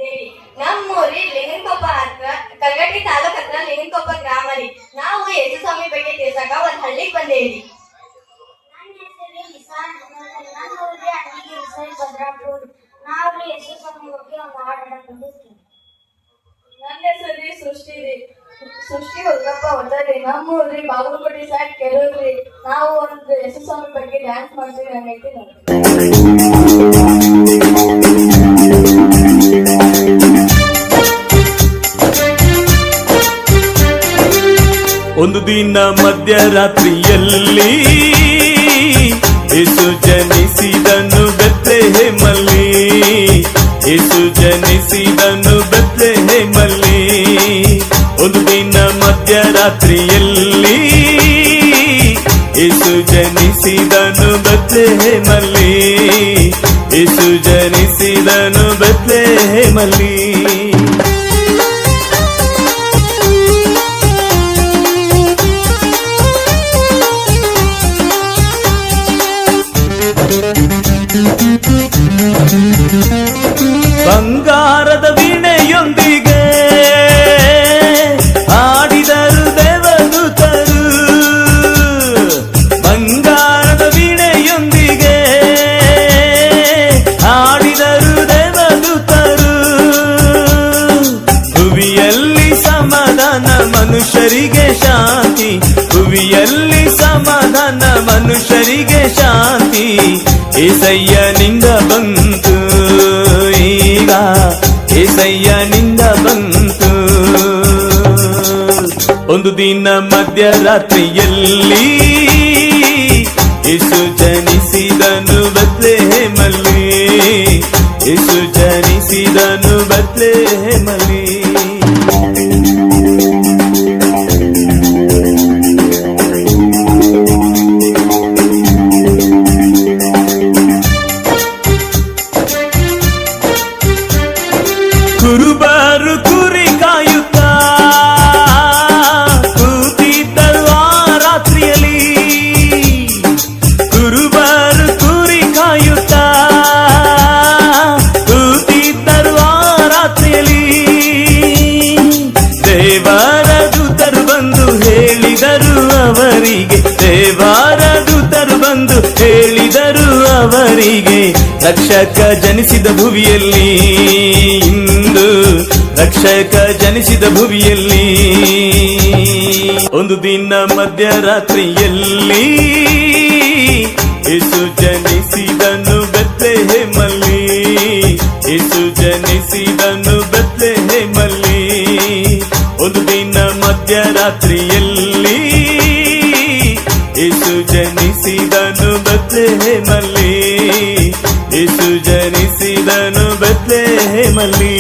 ಬಂದೇವಿ. ನಮ್ಮೂರಿ ಲಿಂಗನಕೊಪ್ಪ ಹತ್ರ ಕಲ್ಗಟ್ಟಿ ತಾಲೂಕ್ ಹತ್ರ ಲಿಂಗನಕೊಪ್ಪ ಗ್ರಾಮ ರೀ. ನಾವು ಯೇಸುಸ್ವಾಮಿ ಬಗ್ಗೆ ತಿಳ್ಸಕ ಒಂದ್ ಹಳ್ಳಿಗೆ ಬಂದೇವಿ. ನನ್ನ ಹೆಸರು ನಿಸಾನ್. ನನ್ನ ಊರಿಗೆ ಅಣ್ಣಿಗೆ ಸೈ ಭದ್ರಾಪುರ. ನಾವು ಯೇಸುಸ್ವಾಮಿ ಬಗ್ಗೆ ಒಂದು ಹಾಡು ಹಾಡಕ್ ಬಂದಿರ್ತೀವಿ. ನನ್ನ ಹೆಸರು ಸೃಷ್ಟಿ ರೀ. ಸೃಷ್ಟಿ ಹೊಲ್ಕಪ್ಪ ಹೊಡ್ರಿ. ನಮ್ಮೂರಿ ಬಾಗಲಕೋಟೆ ಸೈಡ್ ಕೆರೂರ್ರಿ. ನಾವು ಒಂದು ಯೇಸುಸ್ವಾಮಿ ಬಗ್ಗೆ ಡ್ಯಾನ್ಸ್ ಮಾಡ್ತೀವಿ. ಹಂಗೈತಿ ನೋಡಿ. ಒಂದು ದಿನ ಮಧ್ಯರಾತ್ರಿಯಲ್ಲಿ ಯೇಸು ಜನಿಸಿದನು ಬೆತ್ಲೆಹೇಮಲ್ಲಿ. ಯೇಸು ಜನಿಸಿದನು ಬೆತ್ಲೆಹೇಮಲ್ಲಿ. ಒಂದು ದಿನ ಮಧ್ಯರಾತ್ರಿಯಲ್ಲಿ ಯೇಸು ಜನಿಸಿದನು ಬೆತ್ಲೆಹೇಮಲ್ಲಿ. ಯೇಸು ಜನಿಸಿದನು ಬೆತ್ಲೆಹೇಮಲ್ಲಿ. ಬಂಗಾರದ ವೀಣೆಯೊಂದಿಗೆ ಹಾಡಿದರು ದೇವದೂತರು. ಬಂಗಾರದ ವೀಣೆಯೊಂದಿಗೆ ಹಾಡಿದರು ದೇವದೂತರು. ಭುವಿಯಲ್ಲಿ ಸಮಾಧಾನ ಮನುಷ್ಯರಿಗೆ ಶಾಂತಿ. ಭುವಿಯಲ್ಲಿ ಸಮಾಧಾನ ಮನುಷ್ಯರಿಗೆ ಶಾಂತಿ. ಏಸಯ್ಯನಿಂದ ಬಂತು ಈಗ, ಏಸಯ್ಯನಿಂದ ಬಂತು. ಒಂದು ದಿನ ಮಧ್ಯರಾತ್ರಿಯಲ್ಲಿ ಯೇಸು ಜನಿಸಿದನು ಬೆತ್ಲೆಹೇಮಲ್ಲಿ. ಯೇಸು ಜನಿಸಿದನು ಬೆತ್ಲೆಹೇಮಲ್ಲಿ. ಕುರುಬರು ಕುರಿ ಕಾಯುತ್ತಾ ಕೂತಿದ್ದರು ಆ ರಾತ್ರಿಯಲ್ಲಿ. ಕುರುಬರು ಕುರಿ ಕಾಯುತ್ತಾ ಕೂತಿದ್ದರು ಆ ರಾತ್ರಿಯಲ್ಲಿ. ದೇವರ ದೂತರು ಬಂದು ಹೇಳಿದರು ಅವರಿಗೆ. ದೇವರ ದೂತರು ಬಂದು ಹೇಳಿದರು ಅವರಿಗೆ. ರಕ್ಷಕ ಜನಿಸಿದ ಭುವಿಯಲ್ಲಿ ಇಂದು, ರಕ್ಷಕ ಜನಿಸಿದ ಭುವಿಯಲ್ಲಿ. ಒಂದು ದಿನ ಮಧ್ಯರಾತ್ರಿಯಲ್ಲಿ ಯೇಸು ಜನಿಸಿದನು ಬೆತ್ಲೆಹೇಮಲ್ಲಿ. ಯೇಸು ಜನಿಸಿದನು ಬೆತ್ಲೆಹೇಮಲ್ಲಿ. ಒಂದು ದಿನ ಮಧ್ಯರಾತ್ರಿಯಲ್ಲಿ ಯೇಸು ಜನಿಸಿದನು ಬೆತ್ಲೆಹೇಮಲ್ಲಿ. ಯೇಸು ಜನಿಸಿದನು ಬೆತ್ಲೆಹೇಮಲ್ಲಿ.